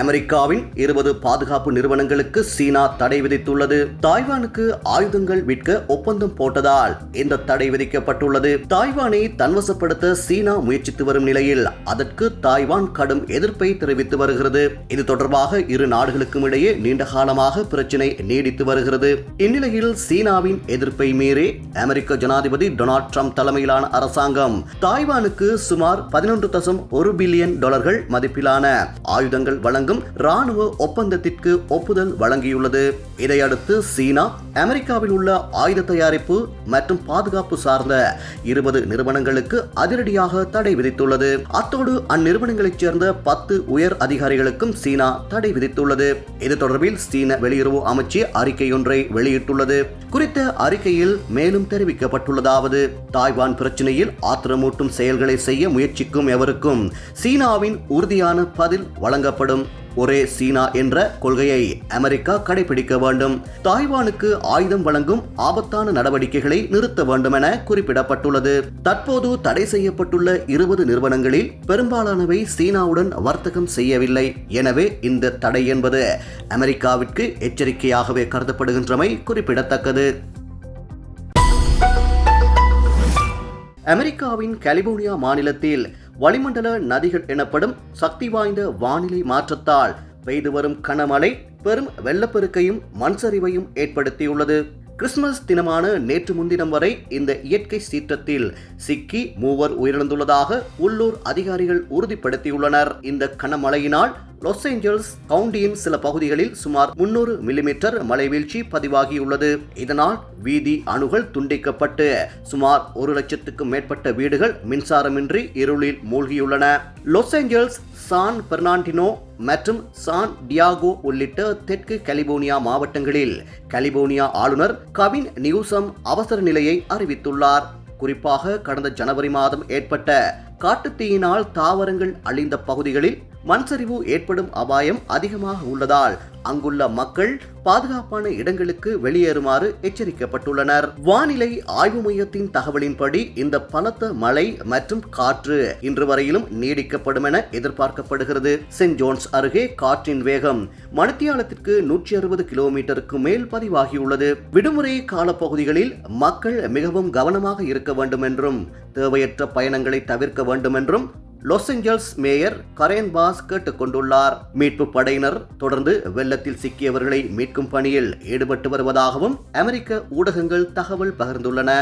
அமெரிக்காவின் 20 பாதுகாப்பு நிறுவனங்களுக்கு சீனா தடை விதித்துள்ளது. தாய்வானுக்கு ஆயுதங்கள் விற்க ஒப்பந்தம் போட்டதால் இந்த தடை விதிக்கப்பட்டுள்ளது. தாய்வானை தன்வசப்படுத்த சீனா முயற்சித்து வரும் நிலையில் அதற்கு தாய்வான் கடும் எதிர்ப்பை தெரிவித்து வருகிறது. இது தொடர்பாக இரு நாடுகளுக்கும் இடையே நீண்ட காலமாக பிரச்சினை நீடித்து வருகிறது. இந்நிலையில் சீனாவின் எதிர்ப்பை மீறி அமெரிக்க ஜனாதிபதி டொனால்ட் ட்ரம்ப் தலைமையிலான அரசாங்கம் தாய்வானுக்கு சுமார் $11.1 பில்லியன் மதிப்பிலான ஆயுதங்கள் வழங்கும் ராணுவ ஒப்பந்தத்திற்கு ஒப்புதல் வழங்கியுள்ளது. இதையடுத்து சீனா அமெரிக்காவில் உள்ள ஆயுத தயாரிப்பு மற்றும் பாதுகாப்பு சார்ந்த 20 நிறுவனங்களுக்கு அதிரடியாக தடை விதித்துள்ளது. அத்தோடு அந்நிறுவனங்களைச் சேர்ந்த 10 உயர் அதிகாரிகளுக்கும் சீனா தடை விதித்துள்ளது. இது தொடர்பில் சீன வெளியுறவு அமைச்சு அறிக்கையொன்றை வெளியிட்டுள்ளது. குறித்த அறிக்கையில் மேலும் தெரிவிக்கப்பட்டுள்ளதாவது: தாய்வான் பிரச்சினையில் ஆத்திரமூட்டும் செயல்களை செய்ய முயற்சிக்கும் எவருக்கும் சீனாவின் உறுதியான பதில் வழங்கப்படும். ஒரே சீனா என்ற கொள்கையை அமெரிக்கா கடைபிடிக்க வேண்டும். தாய்வானுக்கு ஆயுதம் வழங்கும் ஆபத்தான நடவடிக்கைகளை நிறுத்த வேண்டும் என குறிப்பிடப்பட்டுள்ளது. தற்போது தடை செய்யப்பட்டுள்ள 20 நிறுவனங்களில் பெரும்பாலானவை சீனாவுடன் வர்த்தகம் செய்யவில்லை. எனவே இந்த தடை என்பது அமெரிக்காவிற்கு எச்சரிக்கையாகவே கருதப்படுகின்றமை குறிப்பிடத்தக்கது. அமெரிக்காவின் கலிபோர்னியா மாநிலத்தில் வளிமண்டல நதிகள் எனப்படும் சக்தி வாய்ந்த வானிலை மாற்றத்தால் பெய்து வரும் கனமழை பெரும் வெள்ளப்பெருக்கையும் மண்சரிவையும் ஏற்படுத்தியுள்ளது. கிறிஸ்துமஸ் தினமான நேற்று முன்தினம் வரை இந்த இயற்கை சீற்றத்தில் சிக்கி 3 உயிரிழந்துள்ளதாக உள்ளூர் அதிகாரிகள் உறுதிப்படுத்தியுள்ளனர். இந்த கனமழையினால் லாஸ் ஏஞ்சல்ஸ் கவுண்டியின் சில பகுதிகளில் சுமார் 300 மில்லிமீட்டர் மழை வீழ்ச்சி பதிவாகியுள்ளது. இதனால் வீதி அணுகள் துண்டிக்கப்பட்டு சுமார் 1 லட்சத்துக்கும் மேற்பட்ட வீடுகள் மின்சாரமின்றி இருளில் மூழ்கியுள்ளன. லாஸ் ஏஞ்சல்ஸ், சான் பெர்னாண்டினோ மற்றும் சான் டியாகோ உள்ளிட்ட தெற்கு கலிபோர்னியா மாவட்டங்களில் கலிபோர்னியா ஆளுநர் கவின் நியூசம் அவசர நிலையை அறிவித்துள்ளார். குறிப்பாக கடந்த ஜனவரி மாதம் ஏற்பட்ட காட்டுத்தீயினால் தாவரங்கள் அழிந்த பகுதிகளில் மண்சரிவு ஏற்படும் அபாயம் அதிகமாக உள்ளதால் அங்குள்ள மக்கள் பாதுகாப்பான இடங்களுக்கு வெளியேறுமாறு எச்சரிக்கப்பட்டுள்ளனர். வானிலை ஆய்வு மையத்தின் தகவலின்படி இந்த பலத்த மழை மற்றும் காற்று இன்று வரையிலும் நீடிக்கப்படும் என எதிர்பார்க்கப்படுகிறது. சென்ட் ஜோன்ஸ் அருகே காற்றின் வேகம் மணித்தியாலத்திற்கு 160 கிலோமீட்டருக்கு மேல் பதிவாகியுள்ளது. விடுமுறை காலப்பகுதிகளில் மக்கள் மிகவும் கவனமாக இருக்க வேண்டும் என்றும் தேவையற்ற பயணங்களை தவிர்க்க வேண்டும் என்றும் Los Angeles mayor Karen Bass கேட்டுக் கொண்டுள்ளார். மீட்பு படையினர் தொடர்ந்து வெள்ளத்தில் சிக்கியவர்களை மீட்கும் பணியில் ஈடுபட்டு வருவதாகவும் அமெரிக்க ஊடகங்கள் தகவல் பகிர்ந்துள்ளன.